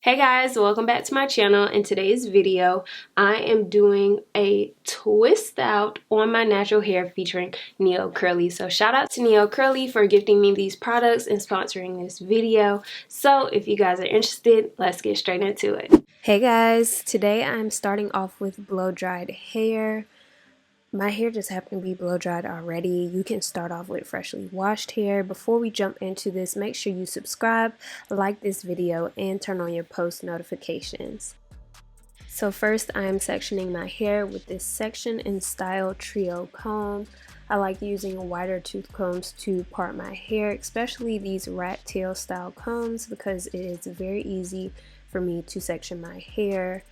Hey guys, welcome back to my channel. In today's video, I am doing a twist out on my natural hair featuring NeoCurly. So shout out to NeoCurly for gifting me these products and sponsoring this video. So if you guys are interested, let's get straight into it. Hey guys, today I'm starting off with blow dried hair. My hair just happened to be blow dried already. You can start off with freshly washed hair. Before we jump into this, make sure you subscribe, like this video, and turn on your post notifications. So first, I am sectioning my hair with this Section and Style Trio comb. I like using wider tooth combs to part my hair, especially these rat tail style combs, because it is very easy for me to section my hair.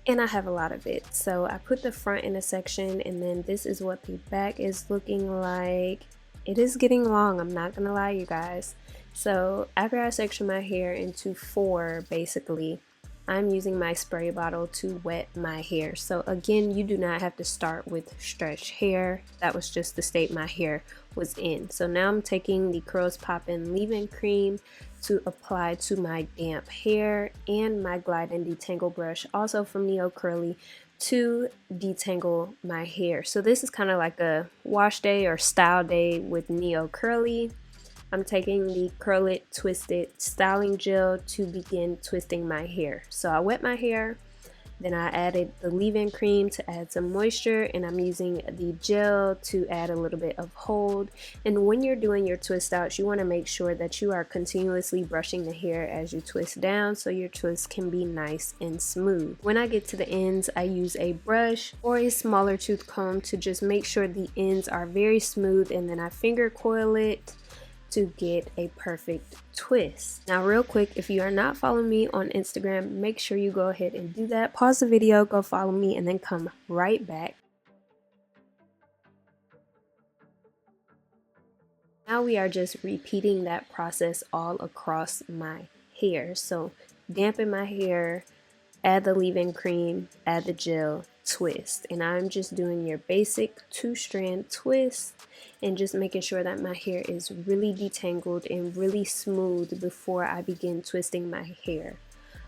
And I have a lot of it. So I put the front in a section, and then this is what the back is looking like. It is getting long, I'm not gonna lie, you guys. So after I section my hair into 4, basically, I'm using my spray bottle to wet my hair. So again, you do not have to start with stretched hair. That was just the state my hair was in. So now I'm taking the Curls Poppin' leave-in cream to apply to my damp hair, and my glide and detangle brush, also from NeoCurly, to detangle my hair. So this is kind of like a wash day or style day with NeoCurly. I'm taking the Curl It Twisted styling gel to begin twisting my hair. So I wet my hair, then I added the leave-in cream to add some moisture, and I'm using the gel to add a little bit of hold. And when you're doing your twist outs, you want to make sure that you are continuously brushing the hair as you twist down so your twist can be nice and smooth. When I get to the ends, I use a brush or a smaller tooth comb to just make sure the ends are very smooth, and then I finger coil it to get a perfect twist. Now real quick, if you are not following me on Instagram, make sure you go ahead and do that. Pause the video, go follow me, and then come right back. Now we are just repeating that process all across my hair. So dampen my hair, add the leave-in cream, add the gel, twist. And I'm just doing your basic 2-strand twist and just making sure that my hair is really detangled and really smooth before I begin twisting my hair.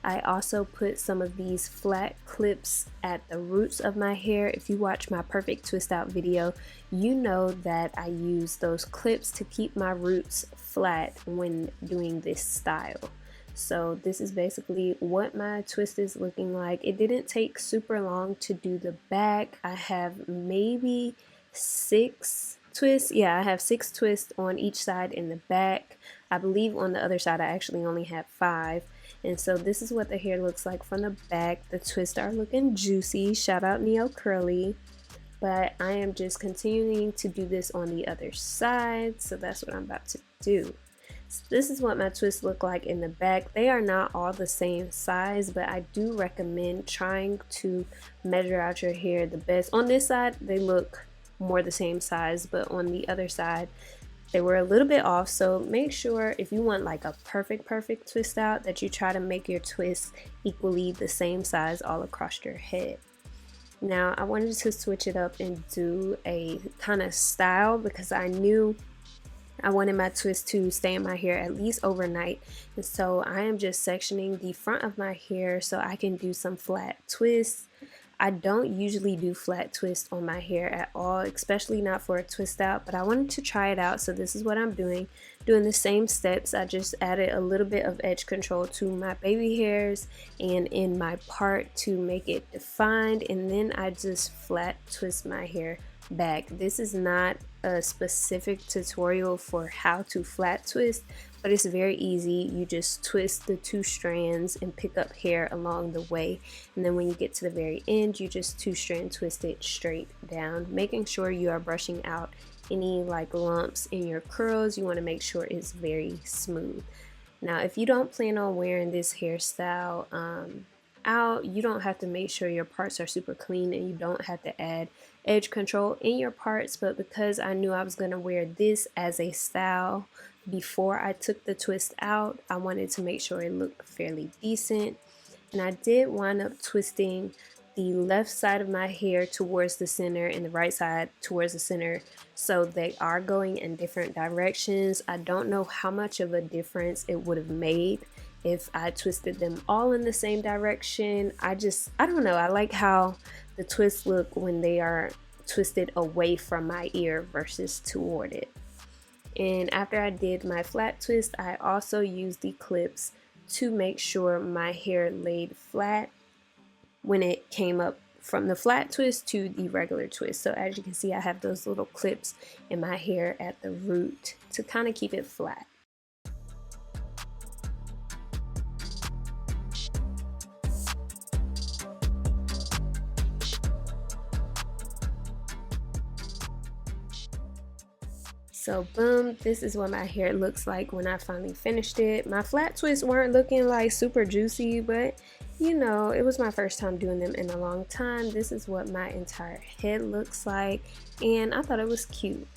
I also put some of these flat clips at the roots of my hair. If you watch my perfect twist out video, you know that I use those clips to keep my roots flat when doing this style. So this is basically what my twist is looking like. It didn't take super long to do the back. I have maybe 6 twists. Yeah, I have 6 twists on each side in the back. I believe on the other side I actually only have 5. And so this is what the hair looks like from the back. The twists are looking juicy. Shout out NeoCurly. But I am just continuing to do this on the other side. So that's what I'm about to do. So this is what my twists look like in the back. They are not all the same size, but I do recommend trying to measure out your hair the best. On this side, they look more the same size, but on the other side, they were a little bit off. So make sure if you want like a perfect twist out, that you try to make your twists equally the same size all across your head. Now I wanted to switch it up and do a kind of style because I knew I wanted my twist to stay in my hair at least overnight, and so I am just sectioning the front of my hair so I can do some flat twists. I don't usually do flat twists on my hair at all, especially not for a twist out, but I wanted to try it out, so this is what I'm doing. Doing the same steps. I just added a little bit of edge control to my baby hairs and in my part to make it defined, and then I just flat twist my hair back. This is not a specific tutorial for how to flat twist, but it's very easy. You just twist the 2 strands and pick up hair along the way, and then when you get to the very end, you just 2-strand twist it straight down, making sure you are brushing out any like lumps in your curls. You want to make sure it's very smooth. Now if you don't plan on wearing this hairstyle out, you don't have to make sure your parts are super clean, and you don't have to add edge control in your parts, but because I knew I was going to wear this as a style before I took the twist out, I wanted to make sure it looked fairly decent. And I did wind up twisting the left side of my hair towards the center and the right side towards the center, so they are going in different directions. I don't know how much of a difference it would have made if I twisted them all in the same direction. I don't know, I like how the twists look when they are twisted away from my ear versus toward it. And after I did my flat twist, I also used the clips to make sure my hair laid flat when it came up from the flat twist to the regular twist. So as you can see, I have those little clips in my hair at the root to kind of keep it flat. So boom, this is what my hair looks like when I finally finished it. My flat twists weren't looking like super juicy, but you know, it was my first time doing them in a long time. This is what my entire head looks like, and I thought it was cute.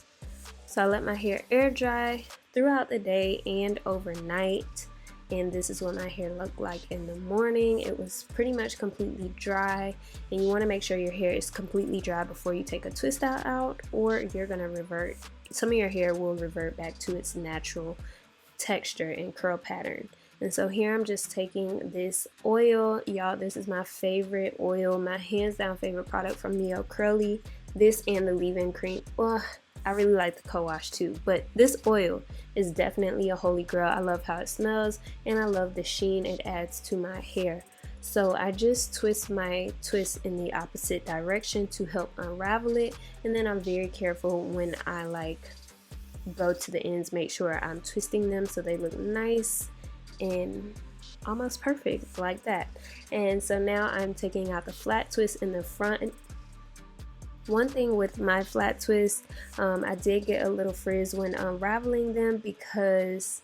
So I let my hair air dry throughout the day and overnight, and this is what my hair looked like in the morning. It was pretty much completely dry, and you want to make sure your hair is completely dry before you take a twist out, or you're going to revert. Some of your hair will revert back to its natural texture and curl pattern. And so here I'm just taking this oil. Y'all, this is my favorite oil, my hands down favorite product from NeoCurly. This and the leave-in cream. Well, I really like the co-wash too, but this oil is definitely a holy grail. I love how it smells, and I love the sheen it adds to my hair. So I just twist my twist in the opposite direction to help unravel it, and then I'm very careful when I like go to the ends, make sure I'm twisting them so they look nice and almost perfect like that. And so now I'm taking out the flat twist in the front. One thing with my flat twist, I did get a little frizz when unraveling them because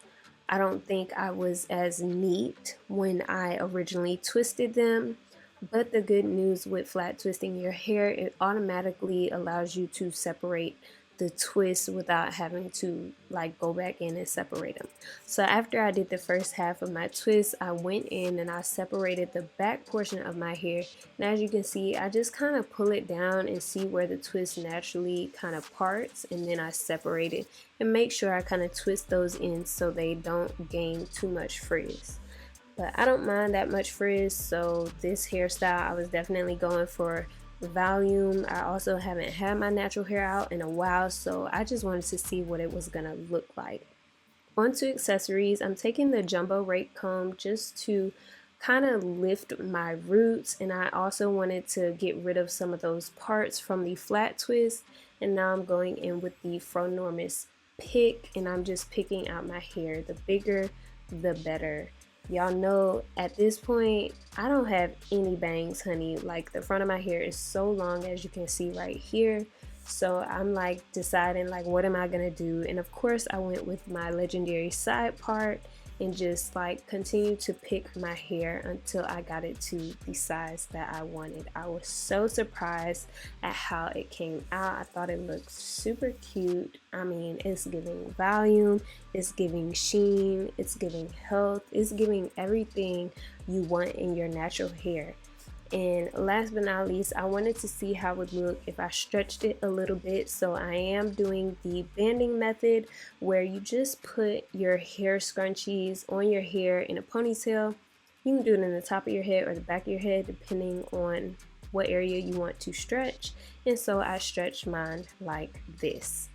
I don't think I was as neat when I originally twisted them. But the good news with flat twisting your hair, it automatically allows you to separate the twist without having to like go back in and separate them. So after I did the first half of my twist, I went in and I separated the back portion of my hair. And as you can see, I just kind of pull it down and see where the twist naturally kind of parts, and then I separate it and make sure I kind of twist those ends so they don't gain too much frizz. But I don't mind that much frizz, so this hairstyle I was definitely going for volume. I also haven't had my natural hair out in a while, so I just wanted to see what it was gonna look like. On to accessories, I'm taking the jumbo rake comb just to kind of lift my roots, and I also wanted to get rid of some of those parts from the flat twist. And now I'm going in with the Fronormous pick, and I'm just picking out my hair. The bigger the better. Y'all know at this point I don't have any bangs, honey. Like, the front of my hair is so long, as you can see right here. So I'm like deciding like, what am I gonna do? And of course I went with my legendary side part and just like continue to pick my hair until I got it to the size that I wanted. I was so surprised at how it came out. I thought it looked super cute. I mean, it's giving volume, it's giving sheen, it's giving health, it's giving everything you want in your natural hair. And last but not least, I wanted to see how it would look if I stretched it a little bit. So I am doing the banding method, where you just put your hair scrunchies on your hair in a ponytail. You can do it in the top of your head or the back of your head, depending on what area you want to stretch. And so I stretched mine like this.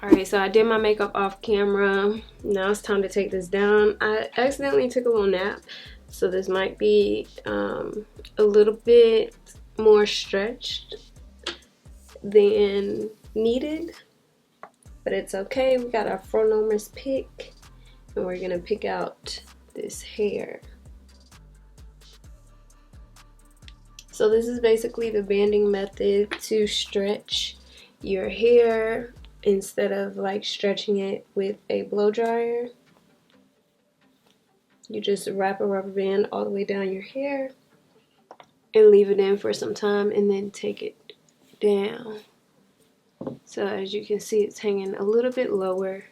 Alright, so I did my makeup off camera. Now it's time to take this down. I accidentally took a little nap, so this might be a little bit more stretched than needed, but it's okay. We got our Fronormous pick, and we're gonna pick out this hair. So this is basically the banding method to stretch your hair instead of like stretching it with a blow dryer. You just wrap a rubber band all the way down your hair and leave it in for some time, and then take it down. So as you can see, it's hanging a little bit lower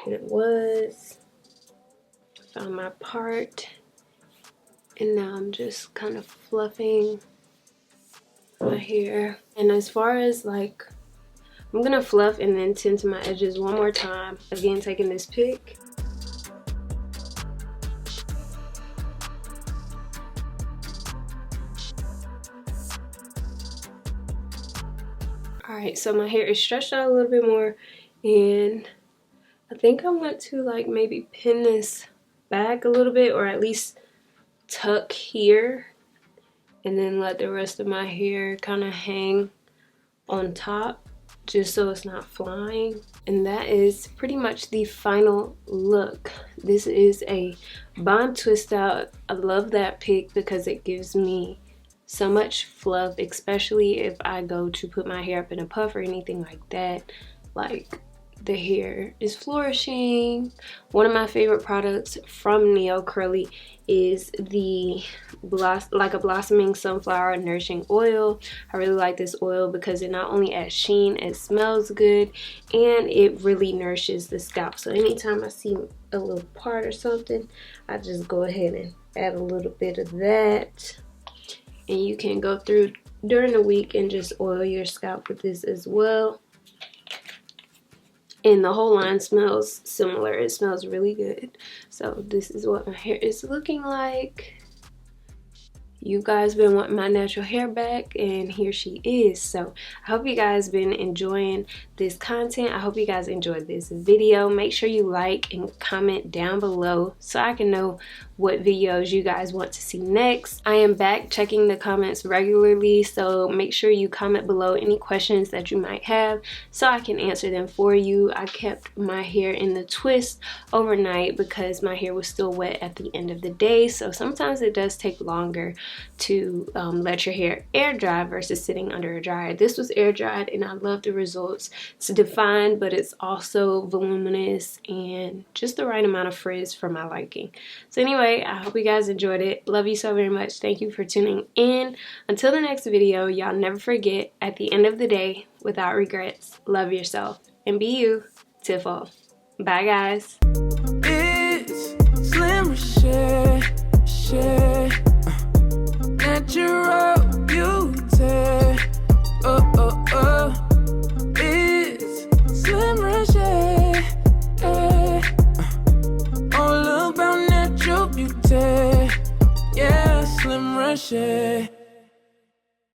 than it was. Found my part, and now I'm just kind of fluffing my hair. And as far as like, I'm gonna fluff and then tint to my edges one more time, again taking this pick. Alright, so my hair is stretched out a little bit more, and I think I want to like maybe pin this back a little bit, or at least tuck here, and then let the rest of my hair kind of hang on top, just so it's not flying. And that is pretty much the final look. This is a Bond twist out. I love that pick because it gives me so much fluff, especially if I go to put my hair up in a puff or anything like that. Like, the hair is flourishing. One of my favorite products from NeoCurly is the like a blossoming sunflower nourishing oil. I really like this oil because it not only adds sheen, it smells good, and it really nourishes the scalp. So anytime I see a little part or something, I just go ahead and add a little bit of that. And you can go through during the week and just oil your scalp with this as well. And the whole line smells similar. It smells really good. So this is what my hair is looking like. You guys been wanting my natural hair back, and here she is. So I hope you guys been enjoying this content. I hope you guys enjoyed this video. Make sure you like and comment down below so I can know what videos you guys want to see next. I am back checking the comments regularly, so make sure you comment below any questions that you might have so I can answer them for you. I kept my hair in the twist overnight because my hair was still wet at the end of the day, so sometimes it does take longer to let your hair air dry versus sitting under a dryer. This was air dried and I love the results. It's defined, but it's also voluminous and just the right amount of frizz for my liking. So anyway, I hope you guys enjoyed it. Love you so very much. Thank you for tuning in. Until the next video, y'all never forget, at the end of the day, without regrets, love yourself and be you. Tiffle. Bye guys. It's Slim Reshae.